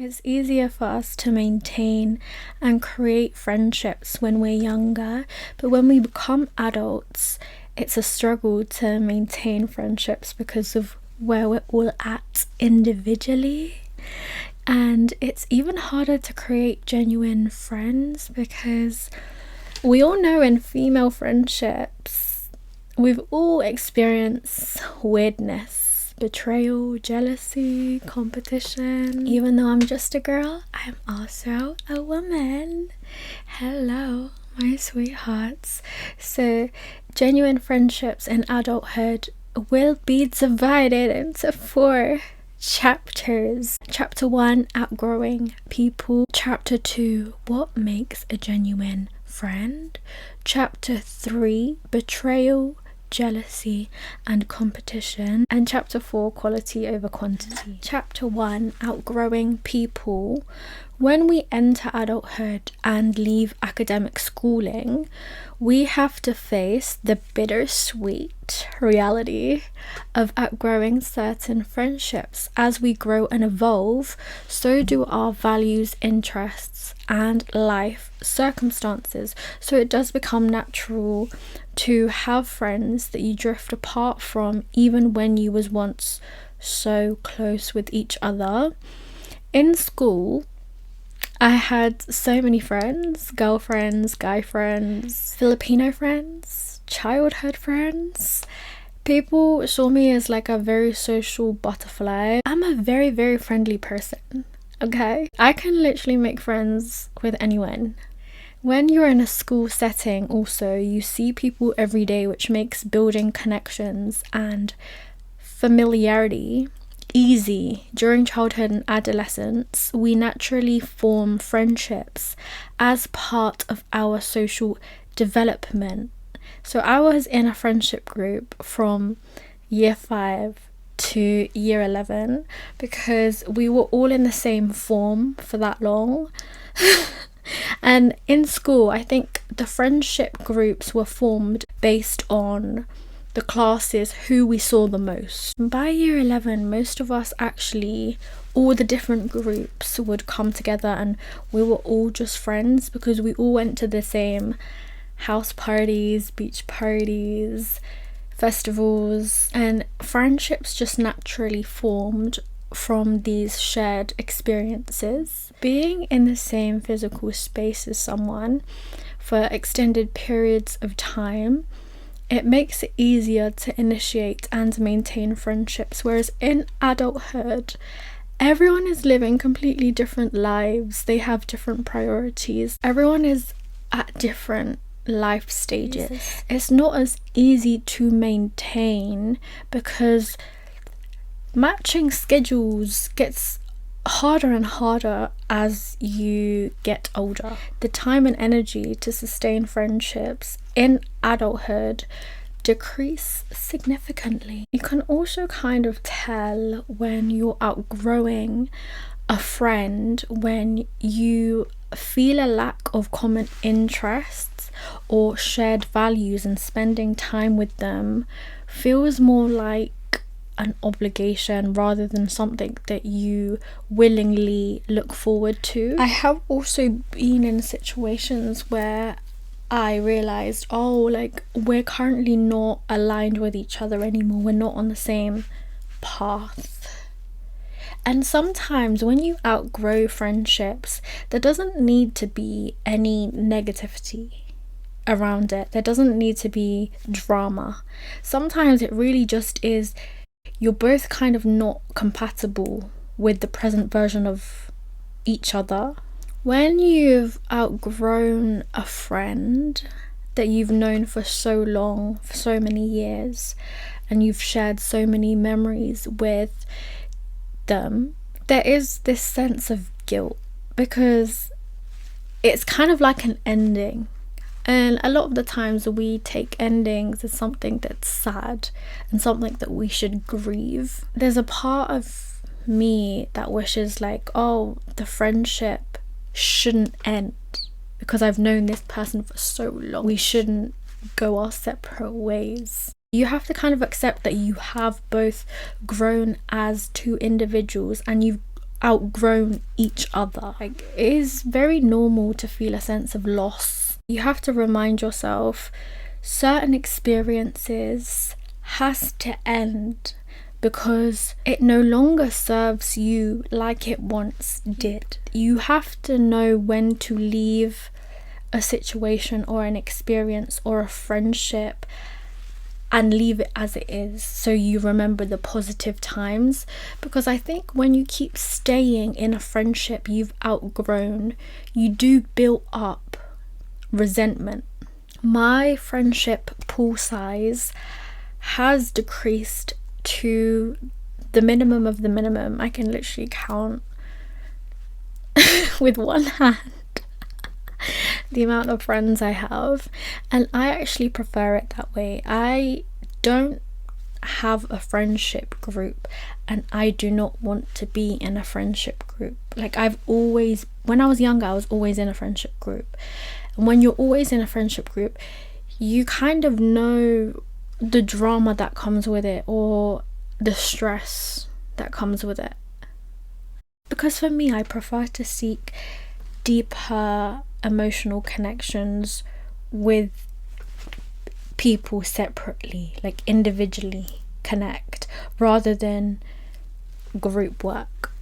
It's easier for us to maintain and create friendships when we're younger, but when we become adults, it's a struggle to maintain friendships because of where we're all at individually. And it's even harder to create genuine friends because we all know in female friendships, we've all experienced weirdness, betrayal, jealousy, competition. Even though I'm just a girl, I'm also a woman. Hello, my sweethearts. So, genuine friendships in adulthood will be divided into 4 chapters. Chapter 1, Outgrowing people. Chapter 2, What makes a genuine friend. Chapter 3, Betrayal, jealousy and competition. And chapter 4, Quality over quantity. Chapter 1, Outgrowing people. When we enter adulthood and leave academic schooling, we have to face the bittersweet reality of outgrowing certain friendships. As we grow and evolve, so do our values, interests, and life circumstances. So it does become natural to have friends that you drift apart from, even when you was once so close with each other. In school, I had so many friends, girlfriends, guy friends, Filipino friends, childhood friends. People saw me as like a very social butterfly. I'm a very, very friendly person, okay? I can literally make friends with anyone. When you're in a school setting also, you see people every day, which makes building connections and familiarity easy. During childhood and adolescence, we naturally form friendships as part of our social development. So I was in a friendship group from year 5 to year 11 because we were all in the same form for that long. And in school, I think the friendship groups were formed based on the classes who we saw the most. By year 11, most of us actually, all the different groups would come together and we were all just friends because we all went to the same house parties, beach parties, festivals, and friendships just naturally formed from these shared experiences. Being in the same physical space as someone for extended periods of time, it makes it easier to initiate and maintain friendships, whereas in adulthood, everyone is living completely different lives. They have different priorities. Everyone is at different life stages. It's not as easy to maintain because matching schedules gets harder and harder as you get older. The time and energy to sustain friendships in adulthood decrease significantly. You can also kind of tell when you're outgrowing a friend when you feel a lack of common interests or shared values, and spending time with them feels more like an obligation rather than something that you willingly look forward to. I have also been in situations where I realized, we're currently not aligned with each other anymore. We're not on the same path. And sometimes when you outgrow friendships, there doesn't need to be any negativity around it. There doesn't need to be drama. Sometimes it really just is you're both kind of not compatible with the present version of each other. When you've outgrown a friend that you've known for so long, for so many years, and you've shared so many memories with them, there is this sense of guilt because it's kind of like an ending. And a lot of the times we take endings as something that's sad and something that we should grieve. There's a part of me that wishes the friendship shouldn't end because I've known this person for so long. We shouldn't go our separate ways. You have to kind of accept that you have both grown as 2 individuals and you've outgrown each other. Like, it is very normal to feel a sense of loss. You have to remind yourself certain experiences has to end because it no longer serves you like it once did. You have to know when to leave a situation or an experience or a friendship and leave it as it is, so you remember the positive times. Because I think when you keep staying in a friendship you've outgrown, you do build up resentment. My friendship pool size has decreased to the minimum of the minimum. I can literally count with one hand the amount of friends I have, and I actually prefer it that way. I don't have a friendship group, and I do not want to be in a friendship group. Like, when I was younger, I was always in a friendship group, and when you're always in a friendship group, you kind of know the drama that comes with it, or the stress that comes with it. Because for me, I prefer to seek deeper emotional connections with people separately, like individually connect, rather than group work.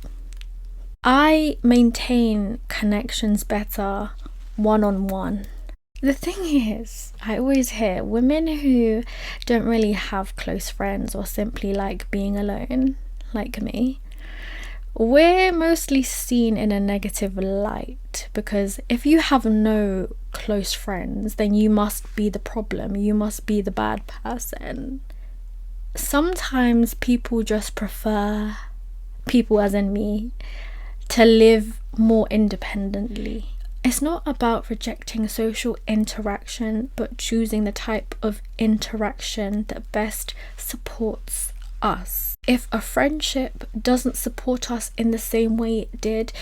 I maintain connections better one-on-one. The thing is, I always hear women who don't really have close friends or simply like being alone, like me, we're mostly seen in a negative light, because if you have no close friends, then you must be the problem, you must be the bad person. Sometimes people just prefer, people as in me, to live more independently. It's not about rejecting social interaction, but choosing the type of interaction that best supports us. If a friendship doesn't support us in the same way it did,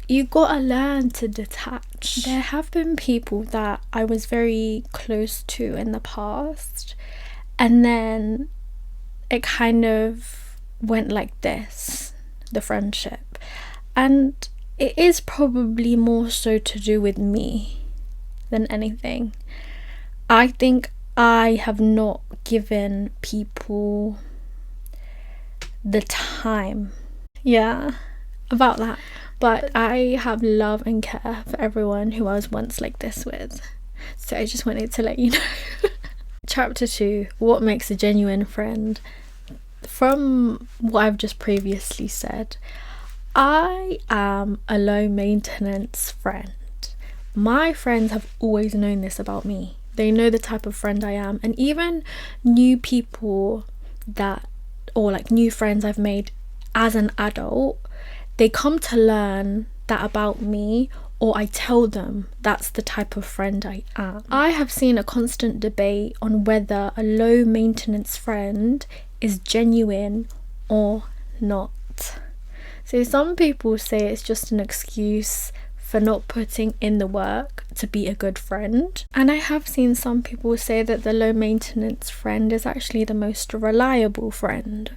you gotta learn to detach. There have been people that I was very close to in the past, and then it kind of went like this, the friendship. And it is probably more so to do with me than anything. I think I have not given people the time, about that. But I have love and care for everyone who I was once like this with, so I just wanted to let you know. Chapter 2, what makes a genuine friend. From what I've just previously said, I am a low maintenance friend. My friends have always known this about me. They know the type of friend I am, and even new people or like new friends I've made as an adult, they come to learn that about me, or I tell them that's the type of friend I am. I have seen a constant debate on whether a low maintenance friend is genuine or not. So some people say it's just an excuse for not putting in the work to be a good friend. And I have seen some people say that the low maintenance friend is actually the most reliable friend.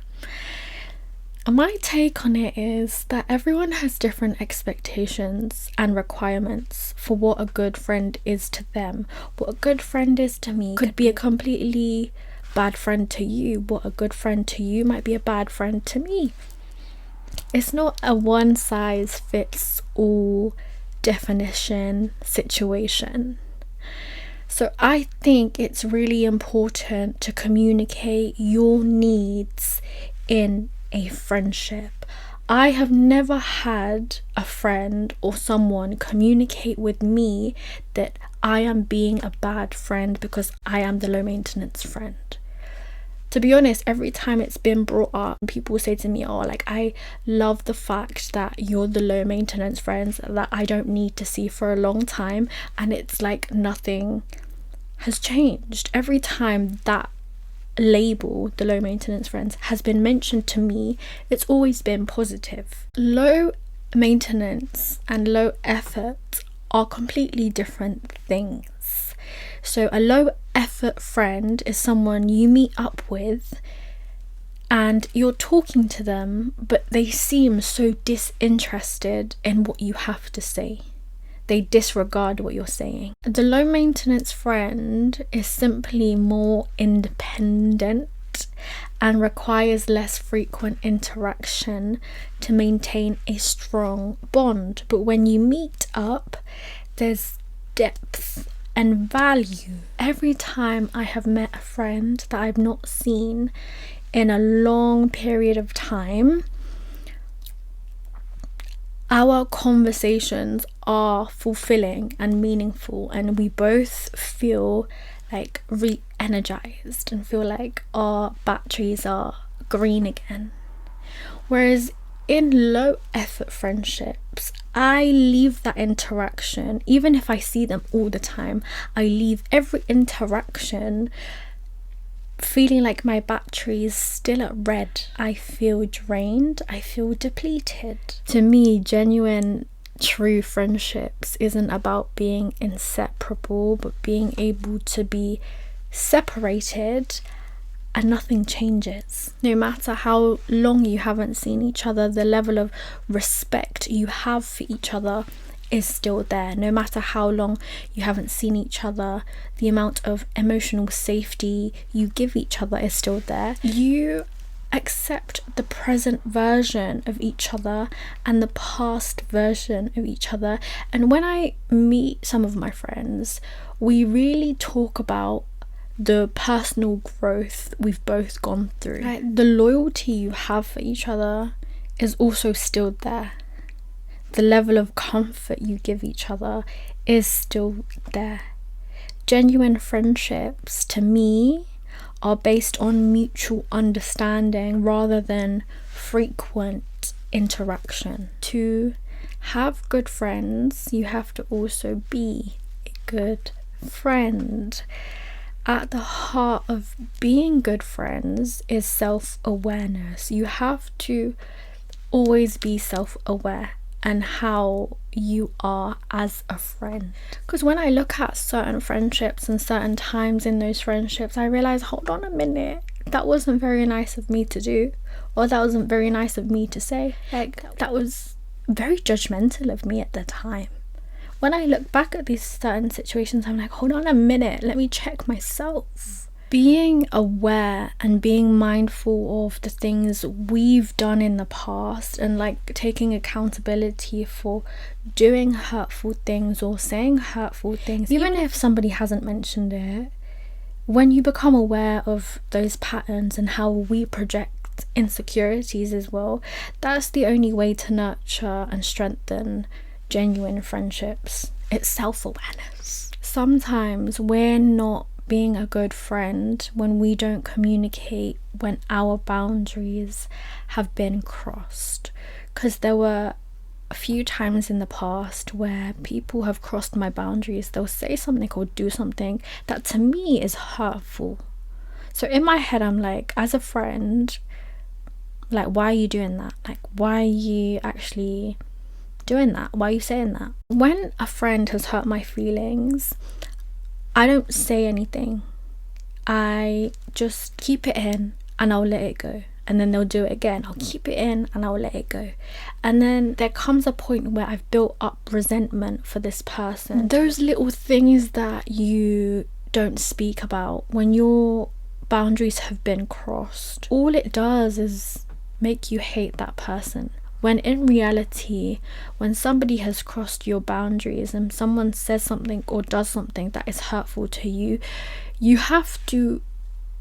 And my take on it is that everyone has different expectations and requirements for what a good friend is to them. What a good friend is to me could be a completely bad friend to you. What a good friend to you might be a bad friend to me. It's not a one size fits all definition situation. So I think it's really important to communicate your needs in a friendship. I have never had a friend or someone communicate with me that I am being a bad friend because I am the low maintenance friend. To be honest, every time it's been brought up, people say to me, I love the fact that you're the low maintenance friends that I don't need to see for a long time. And it's like nothing has changed. Every time that label, the low maintenance friends, has been mentioned to me, it's always been positive. Low maintenance and low effort are completely different things. So a low effort friend is someone you meet up with and you're talking to them, but they seem so disinterested in what you have to say. They disregard what you're saying. The low maintenance friend is simply more independent and requires less frequent interaction to maintain a strong bond. But when you meet up, there's depth and value. Every time I have met a friend that I've not seen in a long period of time, our conversations are fulfilling and meaningful, and we both feel like re-energized and feel like our batteries are green again. Whereas in low effort friendships, I leave that interaction, even if I see them all the time, I leave every interaction feeling like my battery is still at red. I feel drained, I feel depleted. To me, genuine, true friendships isn't about being inseparable, but being able to be separated and nothing changes. No matter how long you haven't seen each other, the level of respect you have for each other is still there. No matter how long you haven't seen each other, the amount of emotional safety you give each other is still there. You accept the present version of each other and the past version of each other. And when I meet some of my friends, we really talk about the personal growth we've both gone through. Like, the loyalty you have for each other is also still there. The level of comfort you give each other is still there. Genuine friendships, to me, are based on mutual understanding rather than frequent interaction. To have good friends, you have to also be a good friend. At the heart of being good friends is self-awareness. You have to always be self-aware and how you are as a friend. Because when I look at certain friendships and certain times in those friendships, I realize, hold on a minute, that wasn't very nice of me to do, or that wasn't very nice of me to say. Like, that was very judgmental of me at the time. When I look back at these certain situations, I'm like, hold on a minute, let me check myself. Being aware and being mindful of the things we've done in the past, and like taking accountability for doing hurtful things or saying hurtful things, even if somebody hasn't mentioned it, when you become aware of those patterns and how we project insecurities as well, that's the only way to nurture and strengthen genuine friendships. It's self-awareness. Sometimes we're not being a good friend when we don't communicate when our boundaries have been crossed. Because there were a few times in the past where people have crossed my boundaries. They'll say something or do something that to me is hurtful. So in my head, I'm like, as a friend, like, why are you doing that? Like, why are you actually doing that? Why are you saying that? When a friend has hurt my feelings, I don't say anything. I just keep it in and I'll let it go. And then they'll do it again. I'll keep it in and I'll let it go. And then there comes a point where I've built up resentment for this person. Those little things that you don't speak about when your boundaries have been crossed, all it does is make you hate that person. When in reality, when somebody has crossed your boundaries and someone says something or does something that is hurtful to you, you have to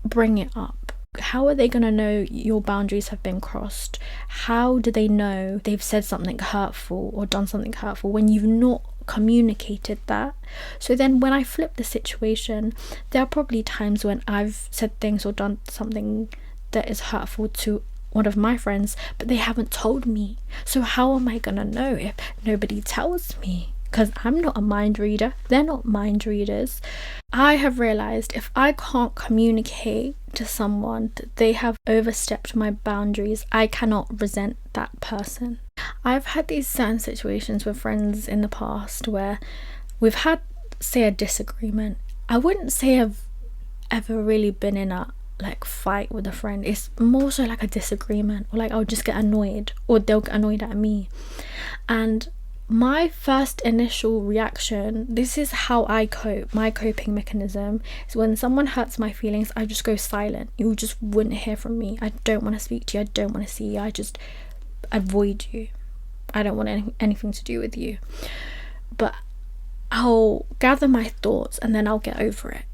bring it up. How are they going to know your boundaries have been crossed? How do they know they've said something hurtful or done something hurtful when you've not communicated that? So then when I flip the situation, there are probably times when I've said things or done something that is hurtful to one of my friends, but they haven't told me. So how am I gonna know if nobody tells me? Because I'm not a mind reader, they're not mind readers. I have realized if I can't communicate to someone that they have overstepped my boundaries, I cannot resent that person. I've had these certain situations with friends in the past where we've had, say, a disagreement. I wouldn't say I've ever really been in a like fight with a friend. It's more so like a disagreement, or like I'll just get annoyed, or they'll get annoyed at me. And my first initial reaction, this is how I cope, my coping mechanism, is when someone hurts my feelings, I just go silent. You just wouldn't hear from me. I don't want to speak to you. I don't want to see you. I just avoid you. I don't want anything to do with you. But I'll gather my thoughts and then I'll get over it.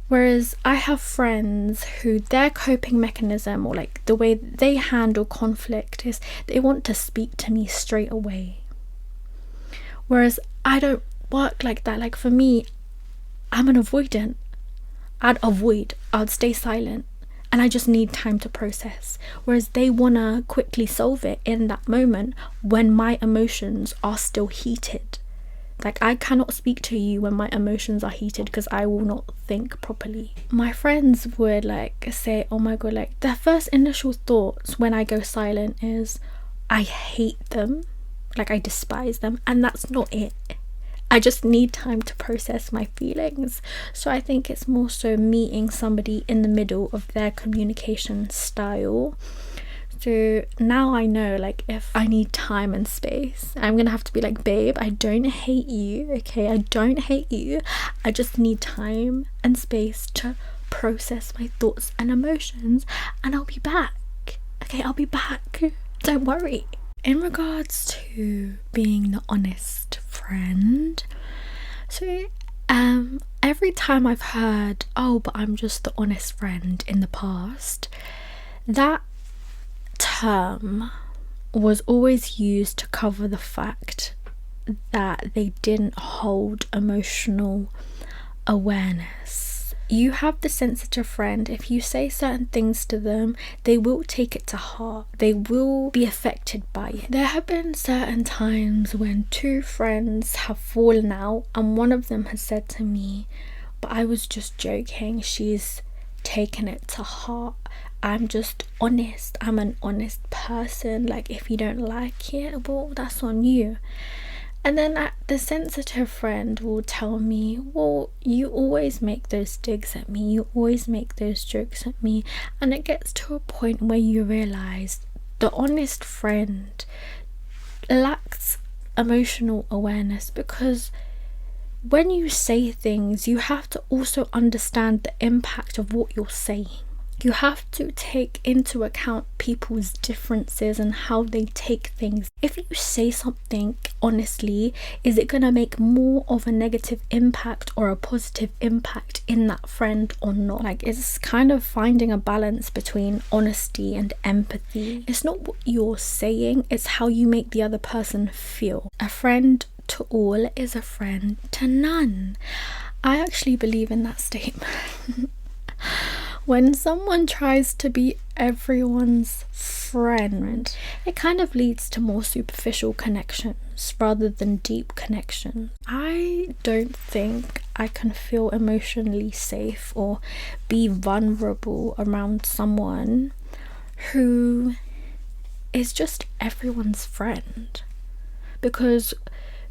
Whereas I have friends who their coping mechanism, or like the way they handle conflict, is they want to speak to me straight away. Whereas I don't work like that. Like for me, I'm an avoidant. I'd stay silent, and I just need time to process. Whereas they want to quickly solve it in that moment when my emotions are still heated. Like I cannot speak to you when my emotions are heated, because I will not think properly. My friends would like say, oh my god, like their first initial thoughts when I go silent is, I hate them. Like I despise them, and that's not it. I just need time to process my feelings. So I think it's more so meeting somebody in the middle of their communication style. So now I know, like, if I need time and space, I'm gonna have to be like, babe, I don't hate you, okay? I don't hate you. I just need time and space to process my thoughts and emotions, and I'll be back. Okay, I'll be back. Don't worry. In regards to being the honest friend, so every time I've heard, oh, but I'm just the honest friend in the past, that term was always used to cover the fact that they didn't hold emotional awareness. You have the sensitive friend. If you say certain things to them, they will take it to heart. They will be affected by it. There have been certain times when two friends have fallen out, and one of them has said to me, but I was just joking, she's taken it to heart. I'm just honest. I'm an honest person. Like, if you don't like it, well, that's on you. And then the sensitive friend will tell me, well, you always make those digs at me, you always make those jokes at me. And it gets to a point where you realize the honest friend lacks emotional awareness, because when you say things, you have to also understand the impact of what you're saying. You have to take into account people's differences and how they take things. If you say something honestly, is it going to make more of a negative impact or a positive impact in that friend or not? Like, it's kind of finding a balance between honesty and empathy. It's not what you're saying, it's how you make the other person feel. A friend to all is a friend to none. I actually believe in that statement. When someone tries to be everyone's friend, it kind of leads to more superficial connections rather than deep connections. I don't think I can feel emotionally safe or be vulnerable around someone who is just everyone's friend. Because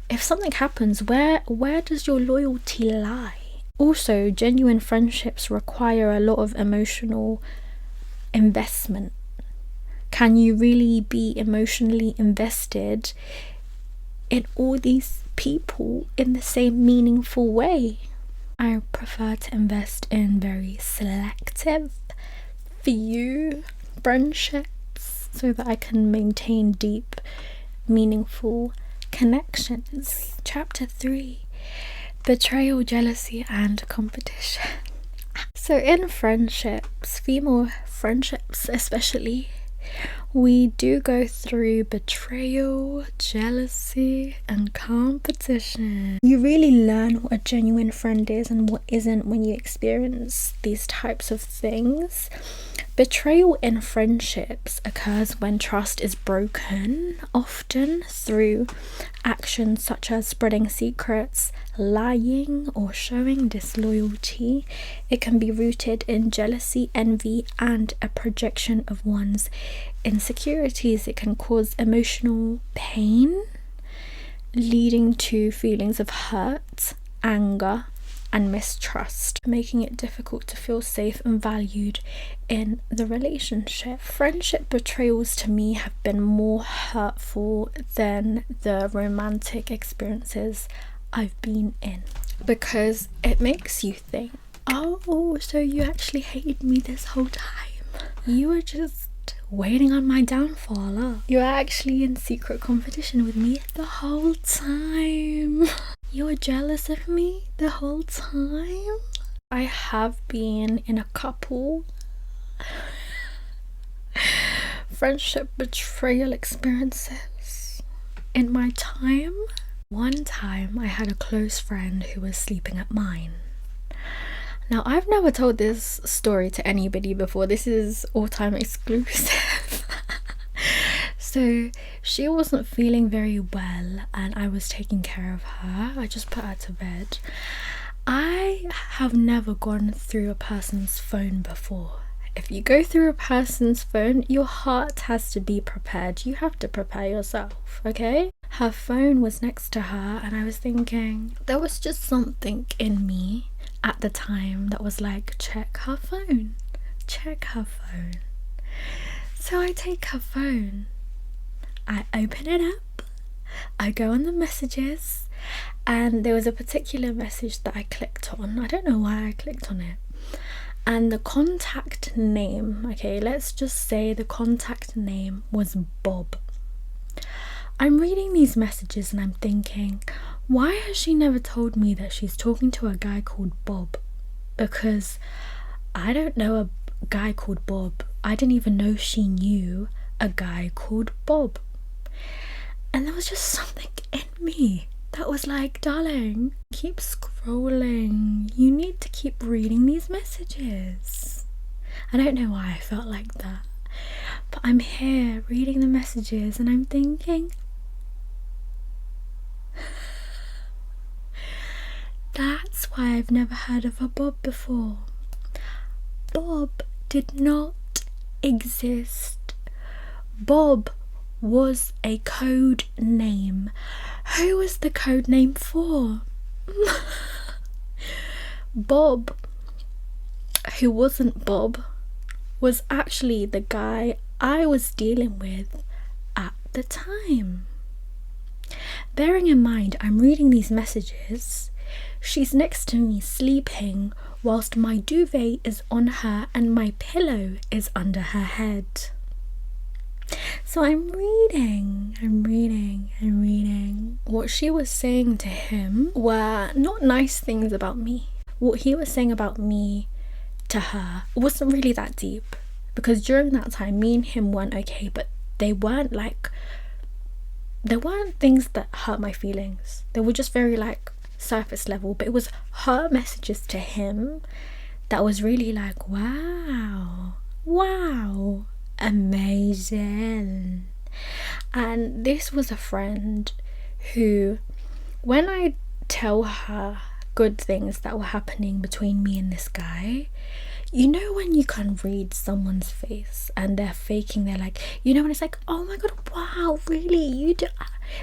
if something happens, where does your loyalty lie? Also, genuine friendships require a lot of emotional investment. Can you really be emotionally invested in all these people in the same meaningful way? I prefer to invest in very selective few friendships so that I can maintain deep, meaningful connections. Chapter 3. Betrayal, jealousy, and competition. So in friendships, female friendships especially, we do go through betrayal, jealousy, and competition. You really learn what a genuine friend is and what isn't when you experience these types of things. Betrayal in friendships occurs when trust is broken, often through actions such as spreading secrets, lying, or showing disloyalty. It can be rooted in jealousy, envy, and a projection of one's insecurities. It can cause emotional pain, leading to feelings of hurt, anger, and mistrust, making it difficult to feel safe and valued in the relationship. Friendship betrayals to me have been more hurtful than the romantic experiences I've been in, because it makes you think, oh, so you actually hated me this whole time. You were just waiting on my downfall, huh? You were actually in secret competition with me the whole time. You were jealous of me the whole time. I have been in a couple friendship betrayal experiences in my time. One time I had a close friend who was sleeping at mine. Now, I've never told this story to anybody before. This is all-time exclusive. So she wasn't feeling very well and I was taking care of her. I just put her to bed. I have never gone through a person's phone before. If you go through a person's phone, your heart has to be prepared. You have to prepare yourself, okay? Her phone was next to her and I was thinking, there was just something in me at the time that was like, check her phone. So I take her phone, I open it up, I go on the messages, and there was a particular message that I clicked on. I don't know why I clicked on it. And the contact name, okay, let's just say the contact name was Bob. I'm reading these messages and I'm thinking, why has she never told me that she's talking to a guy called Bob? Because I don't know a guy called Bob. I didn't even know she knew a guy called Bob. And there was just something in me that was like, darling, keep scrolling. You need to keep reading these messages. I don't know why I felt like that. But I'm here reading the messages and I'm thinking, that's why I've never heard of a Bob before. Bob did not exist. Bob was a code name. Who was the code name for? Bob, who wasn't Bob, was actually the guy I was dealing with at the time. Bearing in mind, I'm reading these messages. She's next to me sleeping whilst my duvet is on her and my pillow is under her head. So I'm reading. What she was saying to him were not nice things about me. What he was saying about me to her wasn't really that deep, because during that time me and him weren't okay, but there weren't things that hurt my feelings. They were just very like surface level, but it was her messages to him that was really like, wow, amazing. And this was a friend who, when I tell her good things that were happening between me and this guy, you know when you can read someone's face and they're faking, they're like, you know, when it's like, oh my god, wow, really, you do,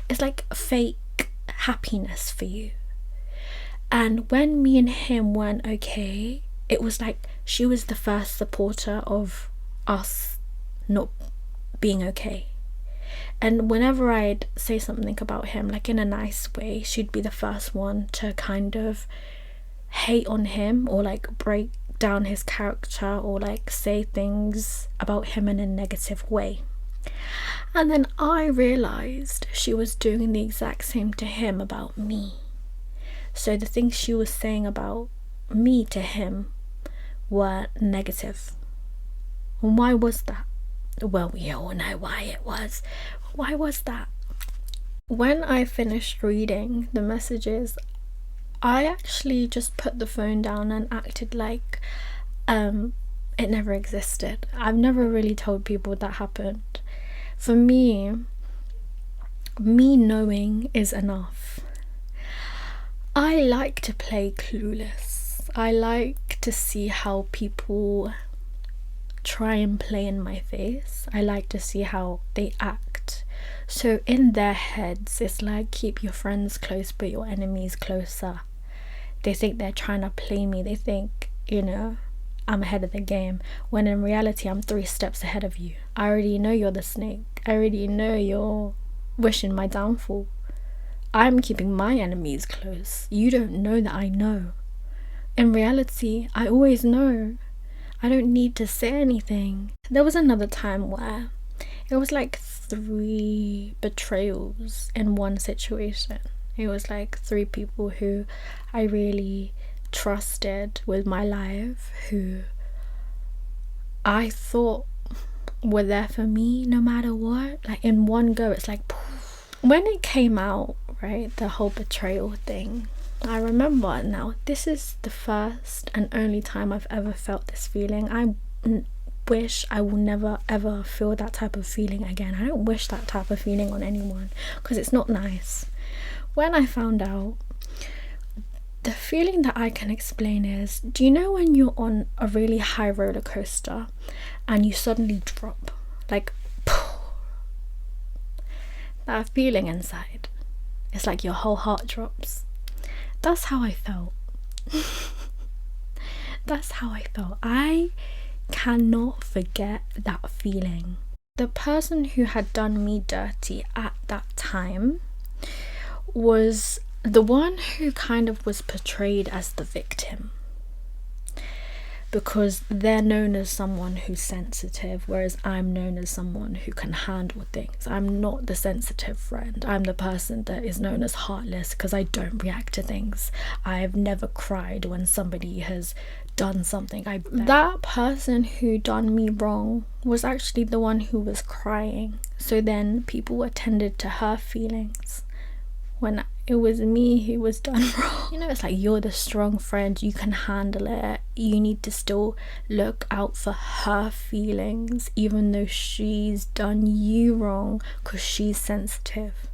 it's like fake happiness for you. And when me and him weren't okay, it was like she was the first supporter of us not being okay. And whenever I'd say something about him, like in a nice way, she'd be the first one to kind of hate on him or like break down his character or like say things about him in a negative way. And then I realized she was doing the exact same to him about me. So the things she was saying about me to him were negative. And why was that? Well, we all know why it was. Why was that? When I finished reading the messages, I actually just put the phone down and acted like it never existed. I've never really told people that happened. For me knowing is enough. I like to play clueless. I like to see how people try and play in my face. I like to see how they act. So in their heads, it's like keep your friends close but your enemies closer. They think they're trying to play me. They think, I'm ahead of the game, when in reality I'm 3 steps ahead of you. I already know you're the snake. I already know you're wishing my downfall. I'm keeping my enemies close. You don't know that I know. In reality, I always know. I don't need to say anything. There was another time where it was like 3 betrayals in one situation. It was like 3 people who I really trusted with my life, who I thought were there for me no matter what. Like in one go, it's like poof. When it came out, right, the whole betrayal thing, I remember now, this is the first and only time I've ever felt this feeling. I wish I will never ever feel that type of feeling again. I don't wish that type of feeling on anyone, because it's not nice. When I found out, the feeling that I can explain is, do you know when you're on a really high roller coaster and you suddenly drop, like that feeling inside? It's like your whole heart drops. That's how I felt. That's how I felt. I cannot forget that feeling. The person who had done me dirty at that time was the one who kind of was portrayed as the victim, because they're known as someone who's sensitive, whereas I'm known as someone who can handle things. I'm not the sensitive friend. I'm the person that is known as heartless because I don't react to things. I've never cried when somebody has done something. That person who done me wrong was actually the one who was crying. So then people attended to her feelings when it was me who was done wrong. It's like, you're the strong friend, you can handle it. You need to still look out for her feelings, even though she's done you wrong, because she's sensitive.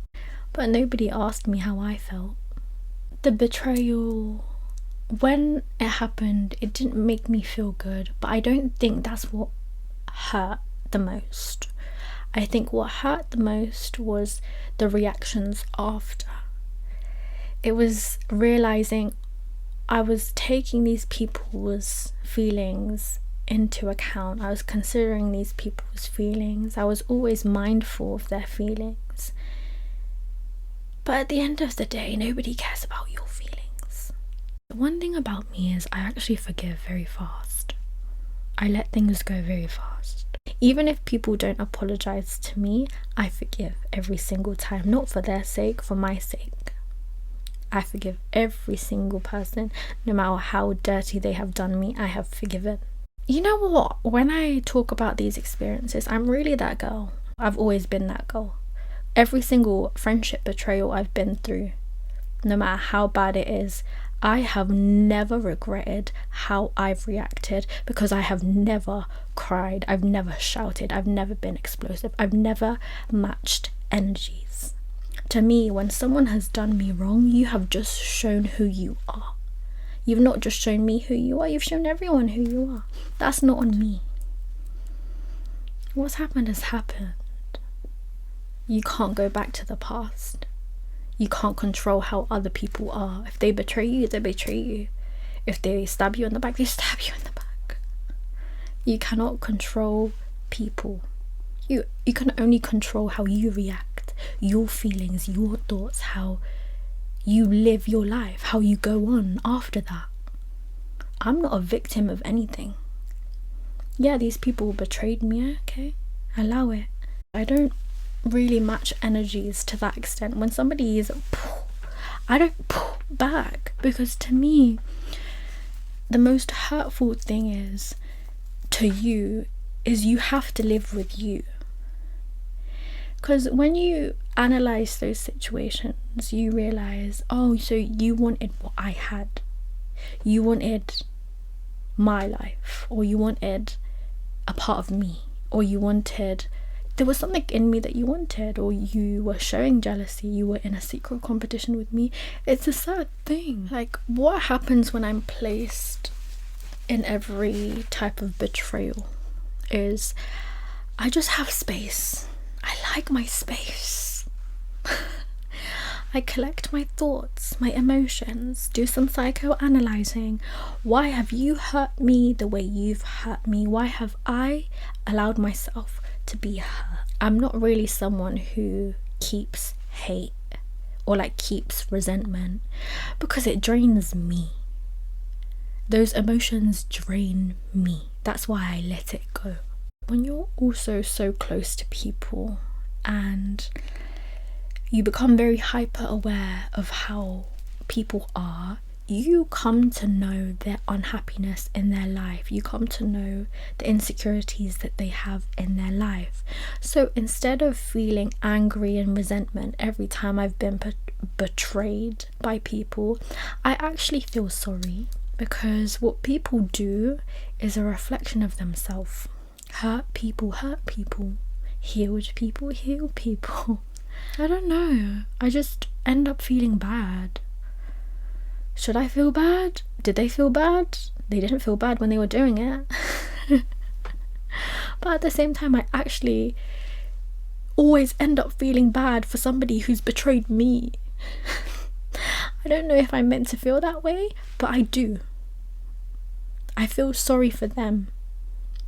But nobody asked me how I felt. The betrayal, when it happened, it didn't make me feel good, but I don't think that's what hurt the most. I think what hurt the most was the reactions after. It was realizing I was taking these people's feelings into account. I was considering these people's feelings. I was always mindful of their feelings. But at the end of the day, nobody cares about your feelings. The one thing about me is I actually forgive very fast. I let things go very fast. Even if people don't apologize to me, I forgive every single time. Not for their sake, for my sake. I forgive every single person, no matter how dirty they have done me. I have forgiven. You know what? When I talk about these experiences, I'm really that girl. I've always been that girl. Every single friendship betrayal I've been through, no matter how bad it is, I have never regretted how I've reacted, because I have never cried, I've never shouted, I've never been explosive, I've never matched energies. To me, when someone has done me wrong, you have just shown who you are. You've not just shown me who you are, you've shown everyone who you are. That's not on me. What's happened has happened. You can't go back to the past. You can't control how other people are. If they betray you, they betray you. If they stab you in the back, they stab you in the back. You cannot control people. You can only control how you react, your feelings, your thoughts, how you live your life, how you go on after that. I'm not a victim of anything. Yeah, these people betrayed me, okay, allow it. I don't really match energies to that extent. When somebody is, I don't pull back, because to me, the most hurtful thing is to you is you have to live with you. Because when you analyze those situations, you realize, oh, so you wanted what I had. You wanted my life, or you wanted a part of me, or you wanted, there was something in me that you wanted, or you were showing jealousy, you were in a secret competition with me. It's a sad thing. Like, what happens when I'm placed in every type of betrayal is I just have space. I like my space. I collect my thoughts, my emotions, do some psychoanalyzing. Why have you hurt me the way you've hurt me? Why have I allowed myself to be hurt? I'm not really someone who keeps hate or like keeps resentment, because it drains me. Those emotions drain me. That's why I let it go. When you're also so close to people and you become very hyper aware of how people are, you come to know their unhappiness in their life. You come to know the insecurities that they have in their life. So instead of feeling angry and resentment every time I've been betrayed by people, I actually feel sorry, because what people do is a reflection of themselves. Hurt people, healed people, heal people. I don't know, I just end up feeling bad. Should I feel bad? Did they feel bad? They didn't feel bad when they were doing it. But at the same time, I actually always end up feeling bad for somebody who's betrayed me. I don't know if I'm meant to feel that way, but I do. I feel sorry for them.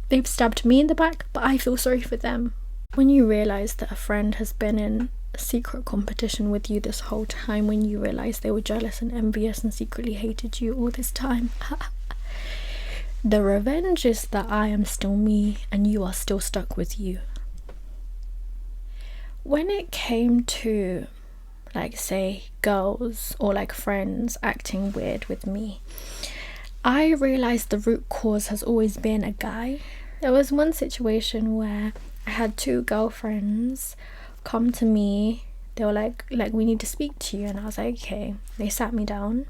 They've stabbed me in the back, but I feel sorry for them. When you realise that a friend has been in a secret competition with you this whole time, when you realise they were jealous and envious and secretly hated you all this time, the revenge is that I am still me and you are still stuck with you. When it came to, like, say, girls or like friends acting weird with me, I realised the root cause has always been a guy. There was one situation where I had two girlfriends come to me. They were like, we need to speak to you. And I was like, okay. They sat me down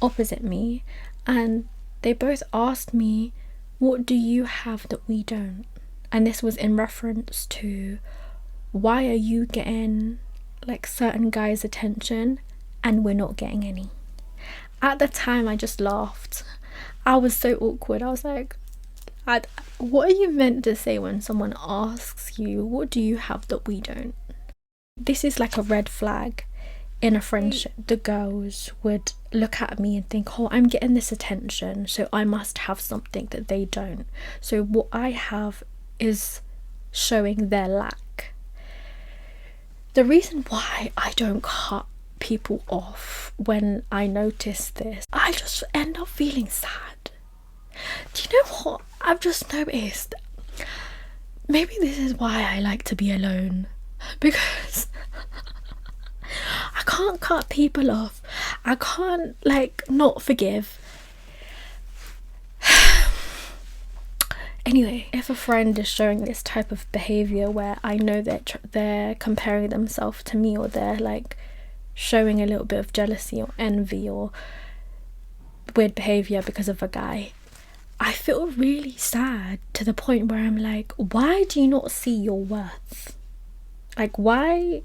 opposite me and they both asked me, what do you have that we don't? And this was in reference to, why are you getting like certain guys' attention and we're not getting any? At the time, I just laughed. I was so awkward. I was like, what are you meant to say when someone asks you, what do you have that we don't? This is like a red flag in a friendship. The girls would look at me and think, oh, I'm getting this attention, so I must have something that they don't. So what I have is showing their lack. The reason why I don't cut people off when I notice this, I just end up feeling sad. Do you know what I've just noticed? Maybe this is why I like to be alone, because I can't cut people off. I can't like not forgive. Anyway, if a friend is showing this type of behavior where I know that they're comparing themselves to me, or they're like showing a little bit of jealousy or envy or weird behavior because of a guy, I feel really sad, to the point where I'm like, why do you not see your worth? Like, why?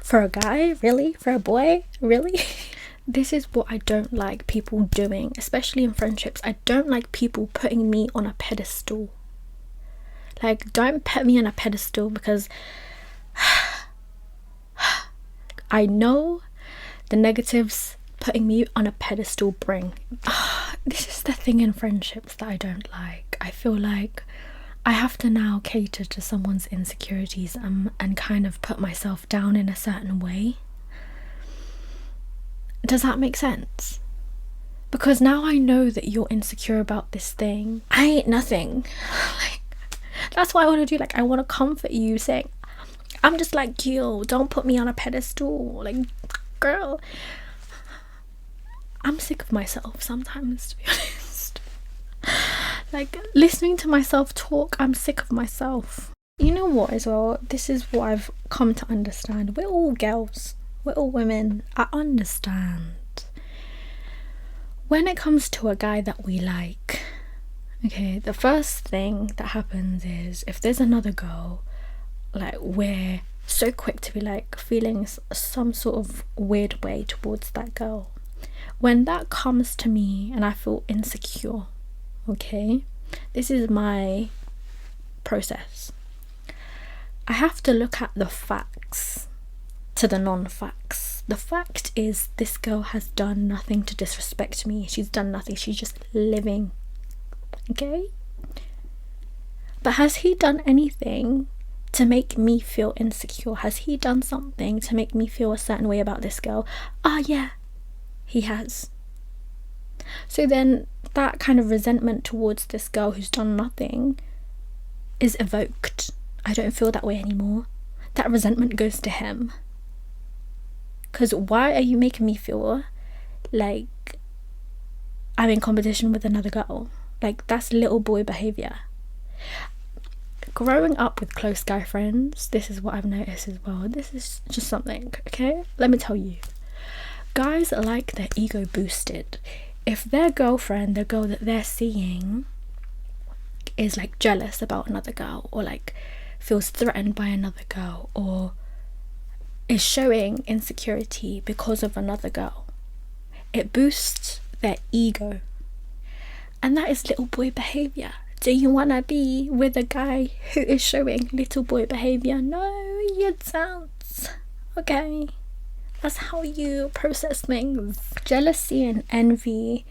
For a guy? Really? For a boy? Really? This is what I don't like people doing, especially in friendships. I don't like people putting me on a pedestal. Like, don't put me on a pedestal, because I know the negatives putting me on a pedestal bring. This is the thing in friendships that I don't like. I feel like I have to now cater to someone's insecurities and kind of put myself down in a certain way. Does that make sense? Because now I know that you're insecure about this thing. I ain't nothing. Like, that's what I want to do. Like, I want to comfort you, saying, I'm just like you. Don't put me on a pedestal. Like, girl, I'm sick of myself sometimes, to be honest. Like, listening to myself talk, I'm sick of myself. You know what, as well? This is what I've come to understand. We're all girls. We're all women. I understand. When it comes to a guy that we like, okay, the first thing that happens is, if there's another girl, like, we're so quick to be like feeling some sort of weird way towards that girl. When that comes to me and I feel insecure, okay, this is my process. I have to look at the facts to the non-facts. The fact is, this girl has done nothing to disrespect me. She's done nothing. She's just living. Okay? But has he done anything to make me feel insecure? Has he done something to make me feel a certain way about this girl? Yeah, he has. So then that kind of resentment towards this girl who's done nothing is evoked. I don't feel that way anymore. That resentment goes to him. Because why are you making me feel like I'm in competition with another girl? Like, that's little boy behaviour. Growing up with close guy friends, this is what I've noticed as well. This is just something, okay? Let me tell you. Guys like their ego boosted. If their girlfriend, the girl that they're seeing, is like jealous about another girl, or like feels threatened by another girl, or is showing insecurity because of another girl, it boosts their ego. And that is little boy behaviour. Do you want to be with a guy who is showing little boy behaviour? No, you don't. Okay? That's how you process things. Jealousy and envy,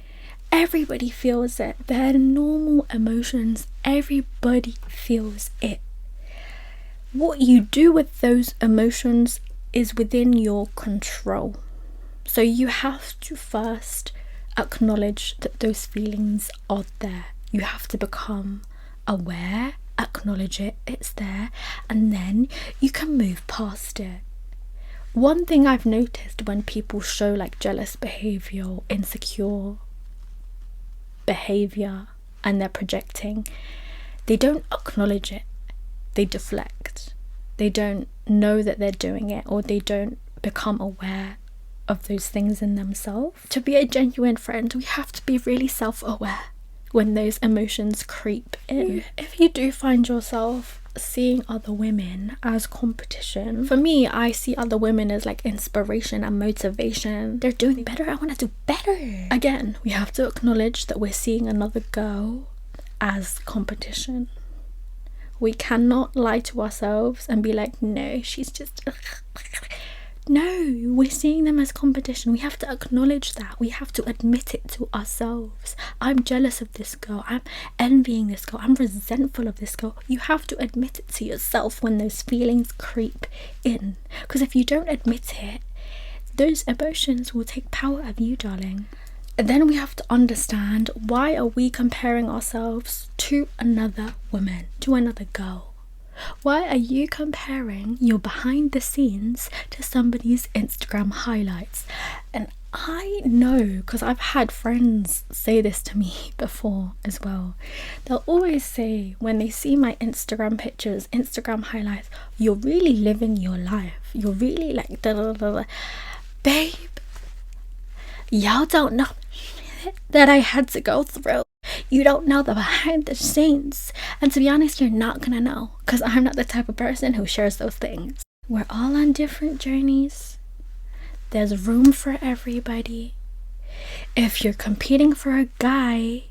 everybody feels it. They're normal emotions. Everybody feels it. What you do with those emotions is within your control. So you have to first acknowledge that those feelings are there. You have to become aware, acknowledge it, it's there, and then you can move past it. One thing I've noticed when people show like jealous behaviour or insecure behaviour and they're projecting, they don't acknowledge it. They deflect. They don't know that they're doing it, or they don't become aware of those things in themselves. To be a genuine friend, we have to be really self-aware when those emotions creep in. If you do find yourself seeing other women as competition, for me, I see other women as like inspiration and motivation. They're doing better, I want to do better. Again, we have to acknowledge that we're seeing another girl as competition. We cannot lie to ourselves and be like, no, she's just no, we're seeing them as competition. We have to acknowledge that. We have to admit it to ourselves. I'm jealous of this girl. I'm envying this girl. I'm resentful of this girl. You have to admit it to yourself when those feelings creep in. Because if you don't admit it, those emotions will take power of you, darling. And then we have to understand, why are we comparing ourselves to another woman, to another girl? Why are you comparing your behind the scenes to somebody's Instagram highlights? And I know, because I've had friends say this to me before as well. They'll always say, when they see my Instagram pictures, Instagram highlights, you're really living your life. You're really like, da, da, da, da. Babe, y'all don't know that I had to go through. You don't know the behind the scenes. And to be honest, you're not gonna know, because I'm not the type of person who shares those things. We're all on different journeys. There's room for everybody. If you're competing for a guy,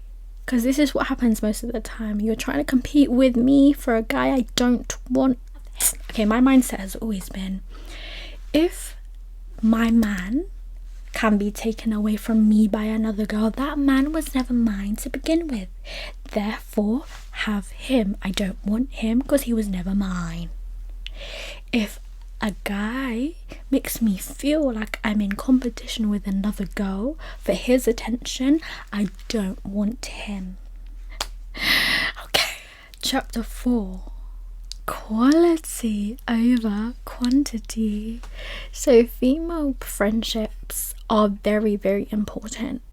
because this is what happens most of the time, you're trying to compete with me for a guy I don't want. Okay, my mindset has always been, if my man can be taken away from me by another girl, that man was never mine to begin with. Therefore, have him. I don't want him because he was never mine. If a guy makes me feel like I'm in competition with another girl for his attention, I don't want him. Okay, chapter 4. Quality over quantity. So female friendships are very, very important.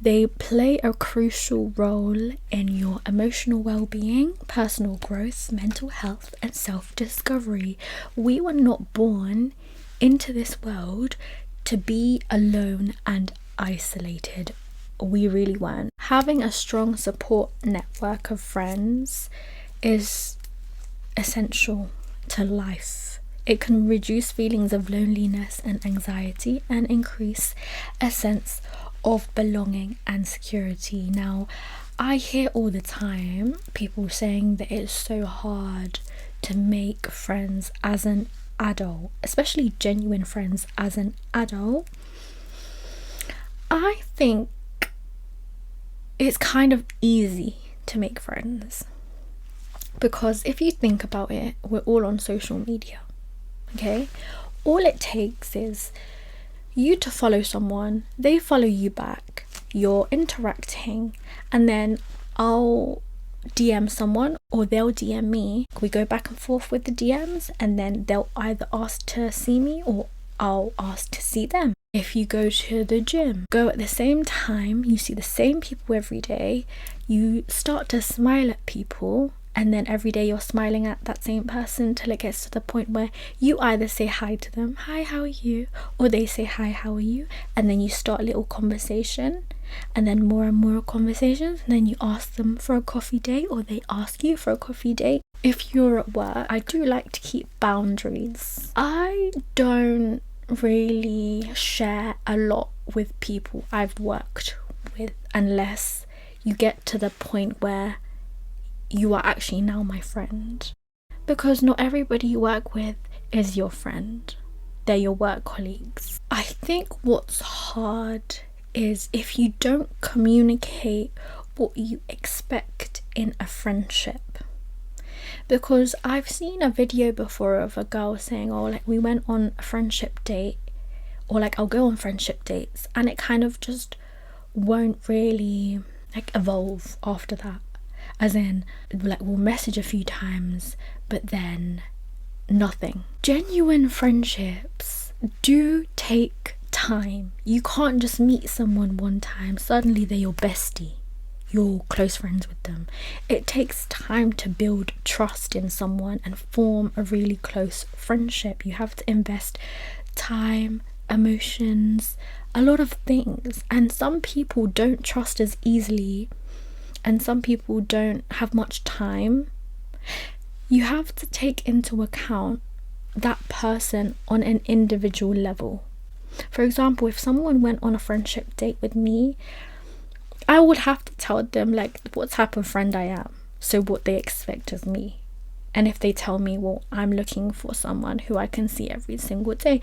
They play a crucial role in your emotional well-being, personal growth, mental health, and self-discovery. We were not born into this world to be alone and isolated. We really weren't. Having a strong support network of friends is essential to life. It can reduce feelings of loneliness and anxiety and increase a sense of belonging and security. Now, I hear all the time people saying that it's so hard to make friends as an adult, especially genuine friends as an adult, I think it's kind of easy to make friends. Because if you think about it, we're all on social media, okay? All it takes is you to follow someone, they follow you back, you're interacting, and then I'll DM someone or they'll DM me. We go back and forth with the DMs, and then they'll either ask to see me or I'll ask to see them. If you go to the gym, go at the same time, you see the same people every day, you start to smile at people, and then every day you're smiling at that same person till it gets to the point where you either say hi to them, hi, how are you? Or they say, hi, how are you? And then you start a little conversation, and then more and more conversations, and then you ask them for a coffee date, or they ask you for a coffee date. If you're at work, I do like to keep boundaries. I don't really share a lot with people I've worked with unless you get to the point where you are actually now my friend, because not everybody you work with is your friend, they're your work colleagues. I think what's hard is if you don't communicate what you expect in a friendship. Because I've seen a video before of a girl saying, oh, like, we went on a friendship date, or like, I'll go on friendship dates, and it kind of just won't really like evolve after that. As in, like, we'll message a few times, but then nothing. Genuine friendships do take time. You can't just meet someone one time, suddenly they're your bestie, you're close friends with them. It takes time to build trust in someone and form a really close friendship. You have to invest time, emotions, a lot of things. And some people don't trust as easily, and some people don't have much time. You have to take into account that person on an individual level. For example, if someone went on a friendship date with me, I would have to tell them like what type of friend I am, so what they expect of me. And if they tell me, well, I'm looking for someone who I can see every single day,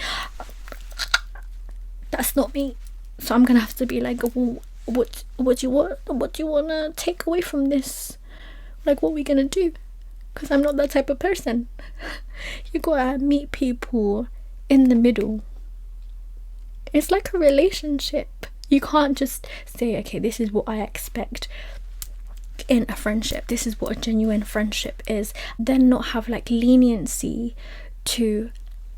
that's not me. So I'm gonna have to be like, well, what do you want to take away from this? Like, what are we gonna do? Because I'm not that type of person. You gotta meet people in the middle. It's like a relationship. You can't just say, okay, this is what I expect in a friendship, this is what a genuine friendship is, then not have like leniency to,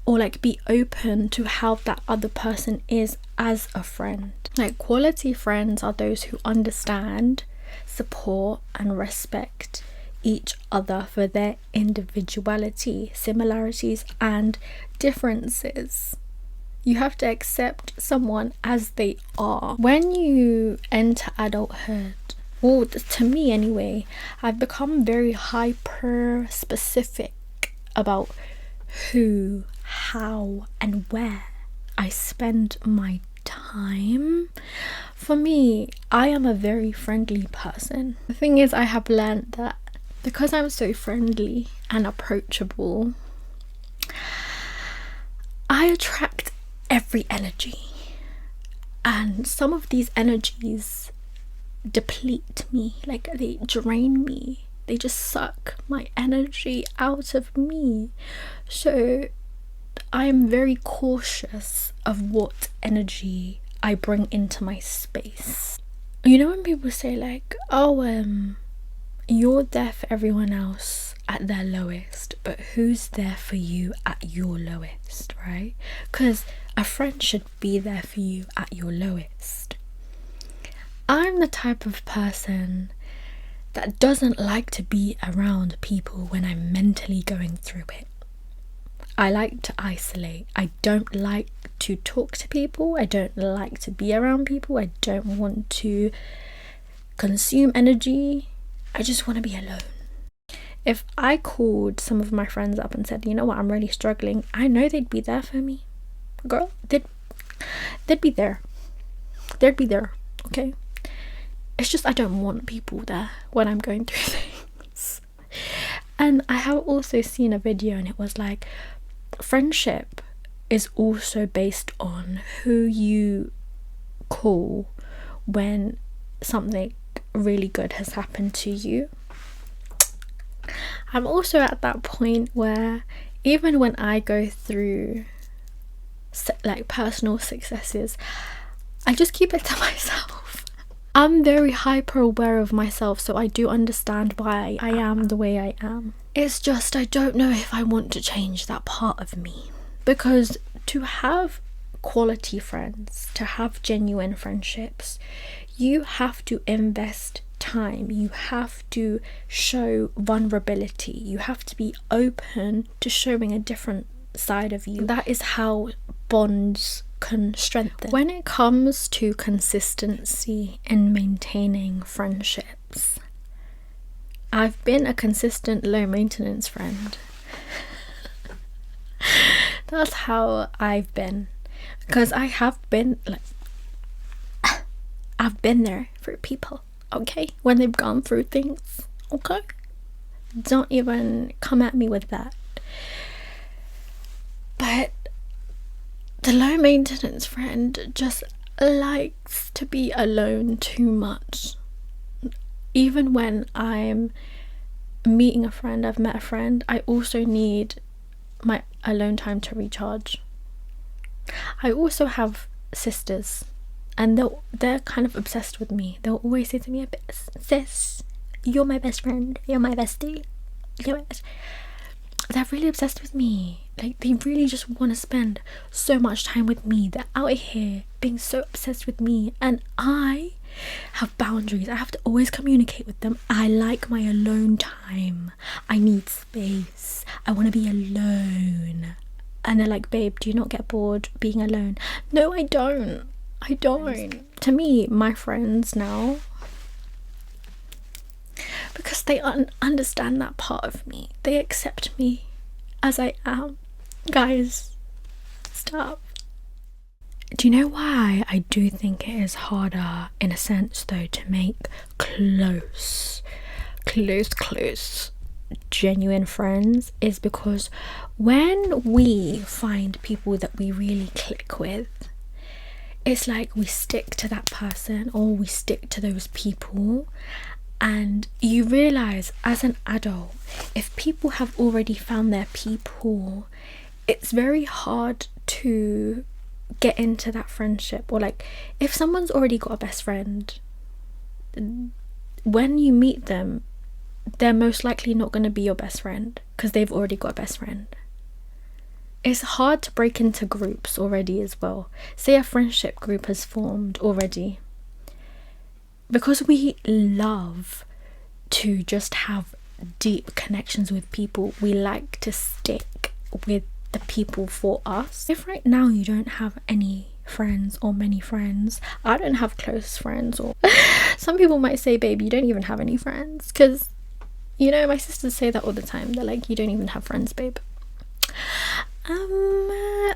or like be open to how that other person is as a friend. Like, quality friends are those who understand, support and respect each other for their individuality, similarities and differences. You have to accept someone as they are. When you enter adulthood, well, to me anyway, I've become very hyper specific about who, how and where I spend my time. For me, I am a very friendly person. The thing is, I have learned that because I'm so friendly and approachable, I attract every energy, and some of these energies deplete me, like they drain me, they just suck my energy out of me. So I am very cautious of what energy I bring into my space. You know when people say like, oh, you're there for everyone else at their lowest, but who's there for you at your lowest, right? Because a friend should be there for you at your lowest. I'm the type of person that doesn't like to be around people when I'm mentally going through it. I like to isolate. I don't like to talk to people. I don't like to be around people. I don't want to consume energy. I just want to be alone. If I called some of my friends up and said, you know what, I'm really struggling, I know they'd be there for me. Girl, they'd be there. They'd be there, okay? It's just I don't want people there when I'm going through things. And I have also seen a video and it was like, friendship is also based on who you call when something really good has happened to you. I'm also at that point where even when I go through like personal successes, I just keep it to myself. I'm very hyper aware of myself, so I do understand why I am the way I am. It's just I don't know if I want to change that part of me, because to have quality friends, to have genuine friendships, you have to invest time, you have to show vulnerability, you have to be open to showing a different side of you. That is how bonds can strengthen. When it comes to consistency in maintaining friendships, I've been a consistent low maintenance friend. That's how I've been, because I have been like, I've been there for people, okay, when they've gone through things, okay? Don't even come at me with that. But the low maintenance friend just likes to be alone too much. Even when I'm meeting a friend, I've met a friend, I also need my alone time to recharge. I also have sisters, and they're kind of obsessed with me. They'll always say to me, sis, you're my best friend, you're my bestie, you're my best. They're really obsessed with me. Like, they really just want to spend so much time with me. They're out here being so obsessed with me, and I have boundaries. I have to always communicate with them. I like my alone time. I need space. I want to be alone. And they're like, babe, do you not get bored being alone? No, I don't. To me, my friends now, because they understand that part of me, they accept me as I am. Guys, stop. Do you know why I do think it is harder, in a sense though, to make close genuine friends? Is because when we find people that we really click with, it's like we stick to that person, or we stick to those people. And you realize as an adult, if people have already found their people, it's very hard to get into that friendship. Or like, if someone's already got a best friend, when you meet them, they're most likely not going to be your best friend, because they've already got a best friend. It's hard to break into groups already as well. Say a friendship group has formed already. Because we love to just have deep connections with people, we like to stick with the people for us. If right now you don't have any friends or many friends, I don't have close friends, or some people might say, babe, you don't even have any friends, because you know, my sisters say that all the time. They're like, you don't even have friends, babe.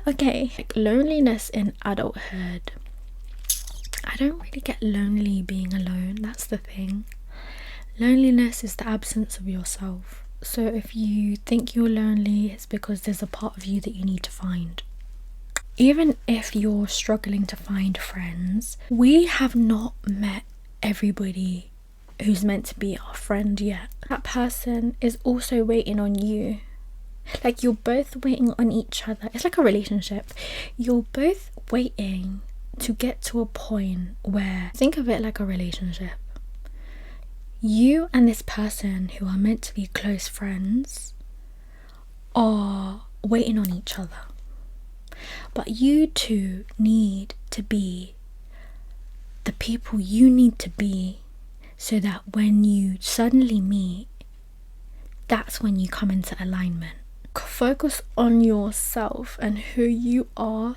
Okay, like loneliness in adulthood. I don't really get lonely being alone. That's the thing. Loneliness is the absence of yourself. So if you think you're lonely, it's because there's a part of you that you need to find. Even if you're struggling to find friends, we have not met everybody who's meant to be our friend yet. That person is also waiting on you. Like, you're both waiting on each other. It's like a relationship. You're both waiting to get to a point where, think of it like a relationship. You and this person who are meant to be close friends are waiting on each other. But you two need to be the people you need to be, so that when you suddenly meet, that's when you come into alignment. Focus on yourself and who you are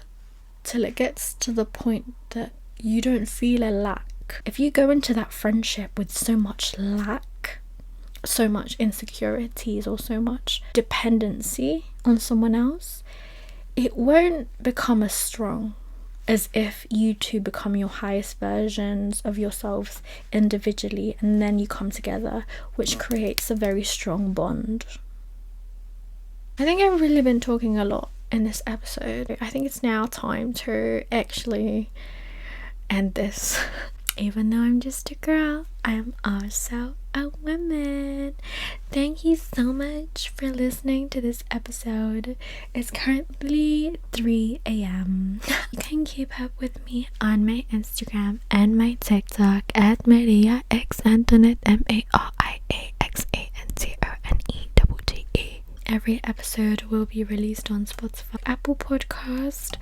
till it gets to the point that you don't feel a lack. If you go into that friendship with so much lack, so much insecurities, or so much dependency on someone else, it won't become as strong as if you two become your highest versions of yourselves individually, and then you come together, which creates a very strong bond. I think I've really been talking a lot in this episode. I think it's now time to actually end this. Even though I'm just a girl, I am also a woman. Thank you so much for listening to this episode. It's currently 3 a.m. You can keep up with me on my Instagram and my TikTok at Maria X Antonette, MARIAXANTONETTE. Every episode will be released on Spotify, Apple Podcast,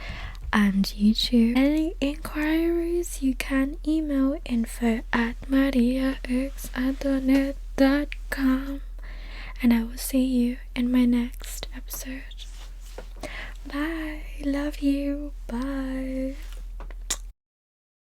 and YouTube. Any inquiries, you can email info@mariaxantonette.com, and I will see you in my next episode. Bye. Love you. Bye.